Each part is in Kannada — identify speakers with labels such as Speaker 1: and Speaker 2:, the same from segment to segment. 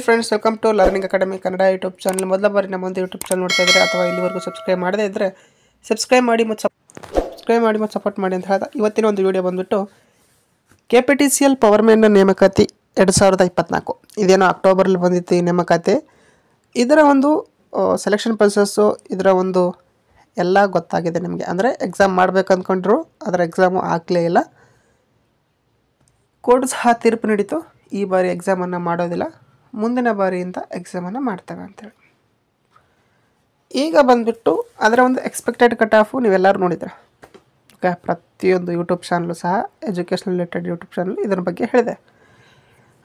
Speaker 1: Friends, welcome to learning academy Kannada YouTube channel. ಮೊದಲ ಬಾರಿ ನಮ್ಮೊಂದು ಯೂಟ್ಯೂಬ್ ಚಾನಲ್ ನೋಡ್ತಾ ಇದ್ದರೆ ಅಥವಾ ಇಲ್ಲಿವರೆಗೂ ಸಬ್ಸ್ಕ್ರೈಬ್ ಮಾಡದೇ ಇದ್ದರೆ ಸಬ್ಸ್ಕ್ರೈಬ್ ಮಾಡಿ ಮತ್ತು ಸಪೋರ್ಟ್ ಮಾಡಿ ಅಂತ ಹೇಳ್ತಾ ಇವತ್ತಿನ ಒಂದು ವಿಡಿಯೋ ಬಂದುಬಿಟ್ಟು KPTCL ಪವರ್ಮ್ಯಾನ್ ನೇಮಕಾತಿ 2024 ಇದೇನೋ ಅಕ್ಟೋಬರಲ್ಲಿ ಬಂದಿತ್ತು ಈ ನೇಮಕಾತಿ. ಇದರ ಒಂದು ಸೆಲೆಕ್ಷನ್ ಪ್ರೊಸೆಸ್ಸು, ಇದರ ಒಂದು ಎಲ್ಲ ಗೊತ್ತಾಗಿದೆ ನಿಮಗೆ. ಅಂದರೆ ಎಕ್ಸಾಮ್ ಮಾಡಬೇಕು ಅಂದ್ಕೊಂಡ್ರು, ಅದರ ಎಕ್ಸಾಮು ಆಗಲೇ ಇಲ್ಲ. ಕೋರ್ಟ್ ಸಹ ತೀರ್ಪು ನೀಡಿತು, ಈ ಬಾರಿ ಎಕ್ಸಾಮನ್ನು ಮಾಡೋದಿಲ್ಲ, ಮುಂದಿನ ಬಾರಿಯಿಂದ ಎಕ್ಸಾಮನ್ನು ಮಾಡ್ತೇವೆ ಅಂತೇಳಿ. ಈಗ ಬಂದುಬಿಟ್ಟು ಅದರ ಒಂದು ಎಕ್ಸ್ಪೆಕ್ಟೆಡ್ ಕಟ್ ಆಫು ನೀವೆಲ್ಲರೂ ನೋಡಿದ್ರೆ. ಓಕೆ, ಪ್ರತಿಯೊಂದು ಯೂಟ್ಯೂಬ್ ಚಾನಲು ಸಹ ಎಜುಕೇಷನ್ ರಿಲೇಟೆಡ್ ಯೂಟ್ಯೂಬ್ ಚಾನಲ್ ಇದರ ಬಗ್ಗೆ ಹೇಳಿದೆ.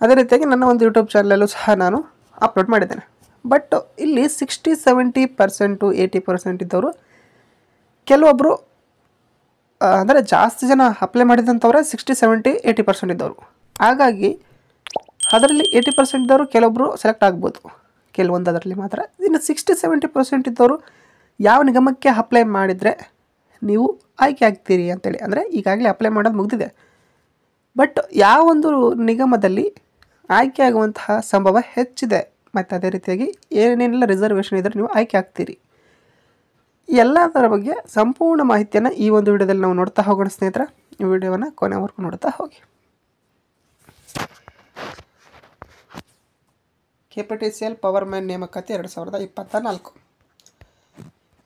Speaker 1: ಅದೇ ರೀತಿಯಾಗಿ ನನ್ನ ಒಂದು ಯೂಟ್ಯೂಬ್ ಚಾನಲಲ್ಲೂ ಸಹ ನಾನು ಅಪ್ಲೋಡ್ ಮಾಡಿದ್ದೇನೆ. ಬಟ್ ಇಲ್ಲಿ 60-70% 80% ಇದ್ದವರು, ಕೆಲವೊಬ್ಬರು ಅಂದರೆ ಜಾಸ್ತಿ ಜನ ಅಪ್ಲೈ ಮಾಡಿದಂಥವ್ರೆ 60-70-80% ಇದ್ದವರು. ಹಾಗಾಗಿ ಅದರಲ್ಲಿ 80% ಇದ್ದವರು ಕೆಲವೊಬ್ಬರು ಸೆಲೆಕ್ಟ್ ಆಗ್ಬೋದು, ಕೆಲವೊಂದು ಅದರಲ್ಲಿ ಮಾತ್ರ. ಇನ್ನು 60-70% ಇದ್ದವರು ಯಾವ ನಿಗಮಕ್ಕೆ ಅಪ್ಲೈ ಮಾಡಿದರೆ ನೀವು ಆಯ್ಕೆ ಆಗ್ತೀರಿ ಅಂತೇಳಿ. ಅಂದರೆ ಈಗಾಗಲೇ ಅಪ್ಲೈ ಮಾಡೋದು ಮುಗಿದಿದೆ, ಬಟ್ ಯಾವೊಂದು ನಿಗಮದಲ್ಲಿ ಆಯ್ಕೆ ಆಗುವಂತಹ ಸಂಭವ ಹೆಚ್ಚಿದೆ ಮತ್ತು ಅದೇ ರೀತಿಯಾಗಿ ಏನೇನೆಲ್ಲ ರಿಸರ್ವೇಷನ್ ಇದ್ದರೆ ನೀವು ಆಯ್ಕೆ ಆಗ್ತೀರಿ, ಎಲ್ಲದರ ಬಗ್ಗೆ ಸಂಪೂರ್ಣ ಮಾಹಿತಿಯನ್ನು ಈ ಒಂದು ವಿಡಿಯೋದಲ್ಲಿ ನಾವು ನೋಡ್ತಾ ಹೋಗೋಣ ಸ್ನೇಹಿತರೆ. ಈ ವಿಡಿಯೋವನ್ನು ಕೊನೆವರೆಗೂ ನೋಡ್ತಾ ಹೋಗಿ. KPTCL ಪವರ್ಮ್ಯಾನ್ ನೇಮಕಾತಿ 2024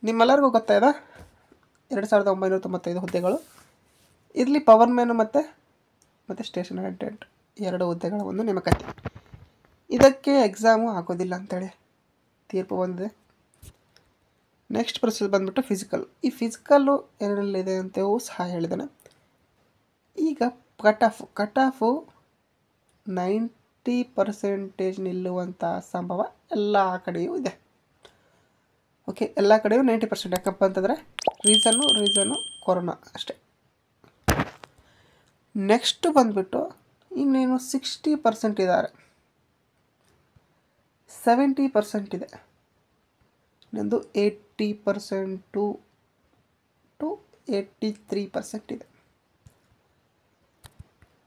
Speaker 1: ನಿಮ್ಮೆಲ್ಲರಿಗೂ ಗೊತ್ತಾಯಿದೆ. 2995 ಹುದ್ದೆಗಳು. ಇಲ್ಲಿ ಪವರ್ಮ್ಯಾನ್ ಮತ್ತು ಸ್ಟೇಷನ್ ಅಟೆಂಡೆಂಟ್ 2 ಹುದ್ದೆಗಳ ಒಂದು ನೇಮಕಾತಿ. ಇದಕ್ಕೆ ಎಕ್ಸಾಮು ಆಗೋದಿಲ್ಲ ಅಂತೇಳಿ ತೀರ್ಪು ಬಂದಿದೆ. ನೆಕ್ಸ್ಟ್ ಪ್ರೊಸೆಸ್ ಬಂದುಬಿಟ್ಟು ಫಿಸಿಕಲ್. ಈ ಫಿಸಿಕಲ್ಲು ಏನೇನಲ್ಲಿದೆ ಅಂತೇವೂ ಸಹ ಹೇಳಿದ್ದಾನೆ. ಈಗ ಕಟ್ ಆಫು 90% ನಿಲ್ಲುವಂಥ ಸಂಭವ ಎಲ್ಲ ಕಡೆಯೂ ಇದೆ. ಓಕೆ, ಎಲ್ಲ ಕಡೆಯೂ 90%. ಯಾಕಪ್ಪ ಅಂತಂದರೆ ರೀಸನ್ನು ಕೊರೋನಾ ಅಷ್ಟೇ. ನೆಕ್ಸ್ಟ್ ಬಂದುಬಿಟ್ಟು ಇನ್ನೇನು 60% ಇದ್ದಾರೆ, 70% ಇದೆ, ನಂದು 80% to 83% ಇದೆ.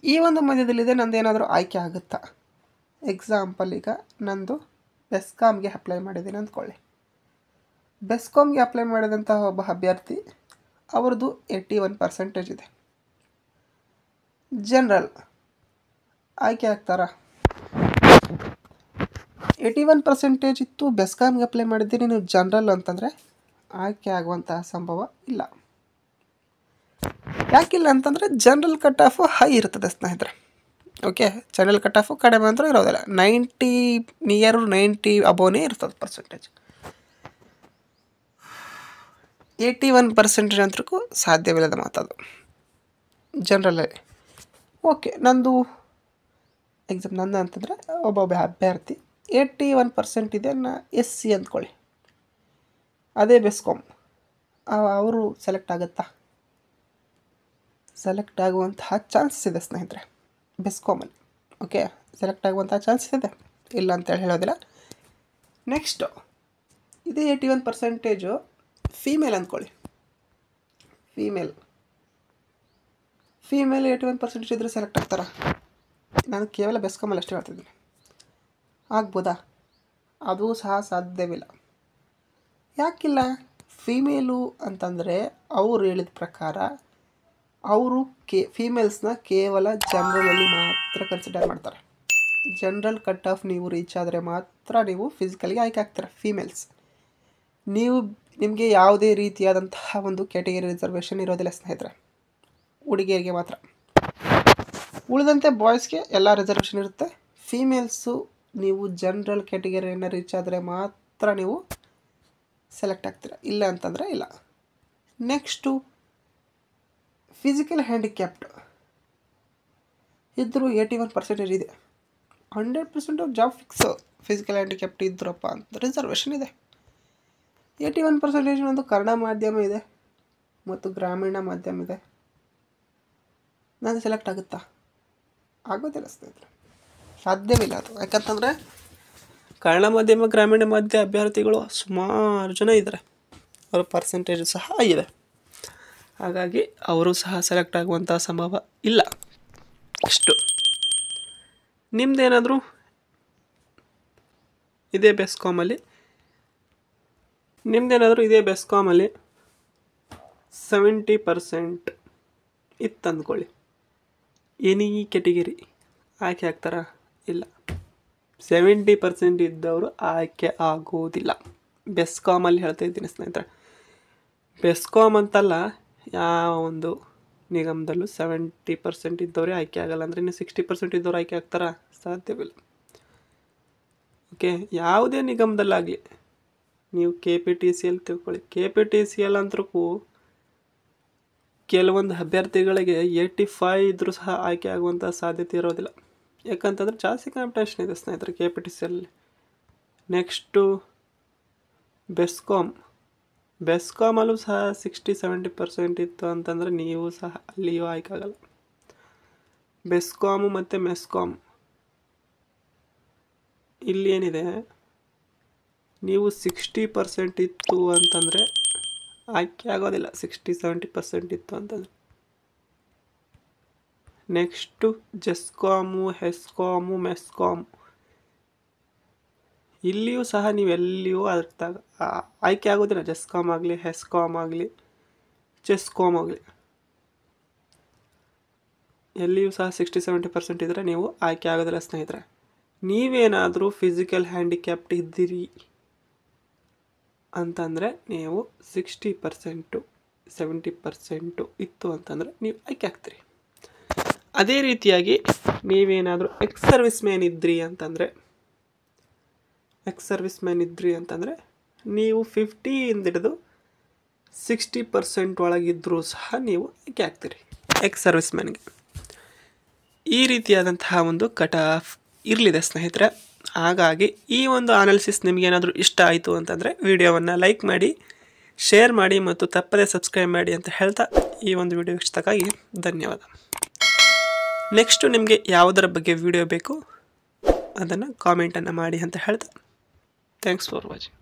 Speaker 1: ಈ ಒಂದು ಮಧ್ಯದಲ್ಲಿದೆ. ನಂದು ಏನಾದರೂ ಆಯ್ಕೆ ಆಗುತ್ತಾ? ಎಕ್ಸಾಂಪಲ್, ಈಗ ನಂದು ಬೆಸ್ಕಾಮ್ಗೆ ಅಪ್ಲೈ ಮಾಡಿದ್ದೀನಿ ಅಂದ್ಕೊಳ್ಳಿ. ಬೆಸ್ಕಾಮ್ಗೆ ಅಪ್ಲೈ ಮಾಡಿದಂತಹ ಒಬ್ಬ ಅಭ್ಯರ್ಥಿ, ಅವ್ರದ್ದು 81% ಇದೆ. ಜನರಲ್ ಆಯ್ಕೆ ಆಗ್ತಾರಾ? 81% ಇತ್ತು, ಬೆಸ್ಕಾಮ್ಗೆ ಅಪ್ಲೈ ಮಾಡಿದ್ದೀನಿ, ನೀವು ಜನರಲ್ ಅಂತಂದರೆ ಆಯ್ಕೆ ಆಗುವಂತಹ ಸಂಭವ ಇಲ್ಲ. ಯಾಕಿಲ್ಲ ಅಂತಂದರೆ ಜನರಲ್ ಕಟ್ ಆಫು ಹೈ ಇರ್ತದೆ ಸ್ನೇಹಿತರೆ. ಓಕೆ, ಜನರಲ್ ಕಟ್ ಆಫು ಕಡಿಮೆ ಅಂತೂ ಇರೋದಿಲ್ಲ, 90 ಅಬೋನೇ ಇರ್ತದೆ ಪರ್ಸೆಂಟೇಜ್. 81% ಅಂತಕ್ಕೂ ಸಾಧ್ಯವಿಲ್ಲದ ಮಾತದು ಜನರಲ್ಲಲ್ಲಿ. ಓಕೆ, ನಂದು ಅಂತಂದರೆ ಒಬ್ಬೊಬ್ಬ ಅಭ್ಯರ್ಥಿ 81% ಇದೆ, SC ಅಂದ್ಕೊಳ್ಳಿ. ಅದೇ ಬೆಸ್ಕಾಮ್, ಅವರು ಸೆಲೆಕ್ಟ್ ಆಗುತ್ತಾ? ಸೆಲೆಕ್ಟ್ ಆಗುವಂತಹ ಚಾನ್ಸಸ್ ಇದೆ ಸ್ನೇಹಿತರೆ ಬೆಸ್ಕಾಮಲ್ಲಿ. ಓಕೆ, ಸೆಲೆಕ್ಟ್ ಆಗುವಂತಹ ಚಾನ್ಸಸ್ ಇದೆ, ಇಲ್ಲ ಅಂತೇಳಿ ಹೇಳೋದಿಲ್ಲ. ನೆಕ್ಸ್ಟು ಇದೇ 81% ಫೀಮೇಲ್ ಅಂದ್ಕೊಳ್ಳಿ. ಫೀಮೇಲ್ 81% ಇದ್ದರೆ ಸೆಲೆಕ್ಟ್ ಆಗ್ತಾರಾ? ನಾನು ಕೇವಲ ಬೆಸ್ಕಾಮಲ್ಲಿ ಅಷ್ಟೇ ಹೇಳ್ತಿದ್ದೀನಿ. ಆಗ್ಬೋದಾ? ಅದೂ ಸಹ ಸಾಧ್ಯವಿಲ್ಲ. ಯಾಕಿಲ್ಲ? ಫೀಮೇಲು ಅಂತಂದರೆ ಅವ್ರು ಹೇಳಿದ ಪ್ರಕಾರ ಅವರು ಫೀಮೇಲ್ಸ್ನ ಕೇವಲ ಜನರಲಲ್ಲಿ ಮಾತ್ರ ಕನ್ಸಿಡರ್ ಮಾಡ್ತಾರೆ. ಜನರಲ್ ಕಟ್ ಆಫ್ ನೀವು ರೀಚ್ ಆದರೆ ಮಾತ್ರ ನೀವು ಫಿಸಿಕಲ್ಗೆ ಆಯ್ಕೆ ಆಗ್ತಾರೆ ಫೀಮೇಲ್ಸ್. ನಿಮಗೆ ಯಾವುದೇ ರೀತಿಯಾದಂತಹ ಒಂದು ಕ್ಯಾಟಗರಿ ರಿಸರ್ವೇಷನ್ ಇರೋದಿಲ್ಲ ಸ್ನೇಹಿತರೆ, ಹುಡುಗಿಯರಿಗೆ ಮಾತ್ರ. ಉಳಿದಂತೆ ಬಾಯ್ಸ್ಗೆ ಎಲ್ಲ ರಿಸರ್ವೇಷನ್ ಇರುತ್ತೆ. ಫೀಮೇಲ್ಸು ನೀವು ಜನರಲ್ ಕ್ಯಾಟಗರಿಯನ್ನು ರೀಚ್ ಆದರೆ ಮಾತ್ರ ನೀವು ಸೆಲೆಕ್ಟ್ ಆಗ್ತೀರ, ಇಲ್ಲ ಅಂತಂದರೆ ಇಲ್ಲ. ನೆಕ್ಸ್ಟು ಫಿಸಿಕಲ್ ಹ್ಯಾಂಡಿಕ್ಯಾಪ್ಡ್ ಇದ್ದರೂ 81% ಇದೆ. 100% ಜಾಬ್ ಫಿಕ್ಸು. ಫಿಸಿಕಲ್ ಹ್ಯಾಂಡಿಕ್ಯಾಪ್ಡ್ ಇದ್ರಪ್ಪ ಅಂತ ರಿಸರ್ವೇಷನ್ ಇದೆ. 81% ಒಂದು ಕನ್ನಡ ಮಾಧ್ಯಮ ಇದೆ ಮತ್ತು ಗ್ರಾಮೀಣ ಮಾಧ್ಯಮ ಇದೆ. ನಾನು ಸೆಲೆಕ್ಟ್ ಆಗುತ್ತಾ? ಆಗೋದಿಲ್ಲ ಸ್ನೇಹಿತರೆ, ಸಾಧ್ಯವಿಲ್ಲ ಅದು. ಯಾಕಂತಂದರೆ ಕನ್ನಡ ಮಾಧ್ಯಮ ಗ್ರಾಮೀಣ ಮಾಧ್ಯಮ ಅಭ್ಯರ್ಥಿಗಳು ಸುಮಾರು ಜನ ಇದ್ದಾರೆ, ಅವರ ಪರ್ಸೆಂಟೇಜ್ ಸಹ ಇದೆ. ಹಾಗಾಗಿ ಅವರು ಸಹ ಸೆಲೆಕ್ಟ್ ಆಗುವಂಥ ಸಂಭವ ಇಲ್ಲ. ಇಷ್ಟು ನಿಮ್ಮದೇನಾದರೂ ಇದೇ ಬೆಸ್ಕಾಮಲ್ಲಿ ನಿಮ್ದೇನಾದರೂ ಇದೇ ಬೆಸ್ಕಾಮಲ್ಲಿ 70% ಇತ್ತು ಅಂದ್ಕೊಳ್ಳಿ, ಎನಿ ಕೆಟಗಿರಿ ಆಯ್ಕೆ ಆಗ್ತಾರಾ? ಇಲ್ಲ. 70% ಇದ್ದವರು ಆಯ್ಕೆ ಆಗೋದಿಲ್ಲ. ಬೆಸ್ಕಾಮಲ್ಲಿ ಹೇಳ್ತಾ ಇದ್ದೀನಿ ಸ್ನೇಹಿತರೆ. ಬೆಸ್ಕಾಮ್ ಅಂತಲ್ಲ, ಯಾವ ಒಂದು ನಿಗಮದಲ್ಲೂ 70% ಇದ್ದವರೇ ಆಯ್ಕೆ ಆಗಲ್ಲ. ಅಂದರೆ ಇನ್ನು 60% ಇದ್ದವ್ರು ಆಯ್ಕೆ ಆಗ್ತಾರಾ? ಸಾಧ್ಯವಿಲ್ಲ. ಓಕೆ, ಯಾವುದೇ ನಿಗಮದಲ್ಲಾಗಲಿ ನೀವು KPTCL ತಿಳ್ಕೊಳ್ಳಿ. KPTCL ಅಂತೂ ಕೆಲವೊಂದು ಅಭ್ಯರ್ಥಿಗಳಿಗೆ 85 ಇದ್ರೂ ಸಹ ಆಯ್ಕೆ ಆಗುವಂಥ ಸಾಧ್ಯತೆ ಇರೋದಿಲ್ಲ. ಯಾಕಂತಂದರೆ ಜಾಸ್ತಿ ಕಾಂಪಿಟೇಷನ್ ಇದೆ ಸ್ನೇಹಿತರೆ KPTCL. ನೆಕ್ಸ್ಟು ಬೆಸ್ಕಾಮಲ್ಲೂ ಸಹ 60-70% ಇತ್ತು ಅಂತಂದರೆ ನೀವು ಸಹ ಅಲ್ಲಿಯೂ ಆಯ್ಕೆ ಆಗಲ್ಲ. ಬೆಸ್ಕಾಮು ಮತ್ತು ಮೆಸ್ಕಾಮ್ ಇಲ್ಲಿ ಏನಿದೆ, ನೀವು 60% ಇತ್ತು ಅಂತಂದರೆ ಆಯ್ಕೆ ಆಗೋದಿಲ್ಲ. 60-70% ಇತ್ತು ಅಂತಂದರೆ. ನೆಕ್ಸ್ಟು ಜೆಸ್ಕಾಮು, ಹೆಸ್ಕಾಮು, ಮೆಸ್ಕಾಮ್ ಇಲ್ಲಿಯೂ ಸಹ ನೀವೆಲ್ಲಿಯೂ ಅದಕ್ಕೆ ಆಯ್ಕೆ ಆಗೋದಿಲ್ಲ. ಜೆಸ್ಕಾಮ್ ಆಗಲಿ, ಹೆಸ್ಕಾಮ್ ಆಗಲಿ, ಚೆಸ್ಕಾಮ್ ಆಗಲಿ ಎಲ್ಲಿಯೂ ಸಹ 60-70% ಇದ್ದರೆ ನೀವು ಆಯ್ಕೆ ಆಗೋದಿಲ್ಲ ಸ್ನೇಹಿತರೆ. ನೀವೇನಾದರೂ ಫಿಸಿಕಲ್ ಹ್ಯಾಂಡಿಕ್ಯಾಪ್ಟ್ ಇದ್ದೀರಿ ಅಂತಂದರೆ ನೀವು 60%-70% ಇತ್ತು ಅಂತಂದರೆ ನೀವು ಆಯ್ಕೆ ಆಗ್ತೀರಿ. ಅದೇ ರೀತಿಯಾಗಿ ನೀವೇನಾದರೂ ಎಕ್ಸ್ ಸರ್ವಿಸ್ ಮ್ಯಾನ್ ಇದ್ರಿ ಅಂತಂದರೆ ನೀವು 50 ಹಿಡಿದು 60% ಒಳಗಿದ್ರೂ ಸಹ ನೀವು ಆಯ್ಕೆ ಆಗ್ತೀರಿ ಎಕ್ಸ್ ಸರ್ವಿಸ್ ಮ್ಯಾನ್ಗೆ. ಈ ರೀತಿಯಾದಂತಹ ಒಂದು ಕಟ್ ಆಫ್ ಇರಲಿದೆ ಸ್ನೇಹಿತರೆ. ಹಾಗಾಗಿ ಈ ಒಂದು ಅನಾಲಿಸಿಸ್ ನಿಮಗೇನಾದರೂ ಇಷ್ಟ ಆಯಿತು ಅಂತಂದರೆ ವಿಡಿಯೋವನ್ನು ಲೈಕ್ ಮಾಡಿ, ಶೇರ್ ಮಾಡಿ ಮತ್ತು ತಪ್ಪದೇ ಸಬ್ಸ್ಕ್ರೈಬ್ ಮಾಡಿ ಅಂತ ಹೇಳ್ತಾ ಈ ಒಂದು ವಿಡಿಯೋ ಇಷ್ಟಕ್ಕಾಗಿ ಧನ್ಯವಾದ. ನೆಕ್ಸ್ಟು ನಿಮಗೆ ಯಾವುದರ ಬಗ್ಗೆ ವಿಡಿಯೋ ಬೇಕು ಅದನ್ನು ಕಾಮೆಂಟನ್ನು ಮಾಡಿ ಅಂತ ಹೇಳ್ತಾ ಥ್ಯಾಂಕ್ಸ್ ಫಾರ್ ವಾಚಿಂಗ್.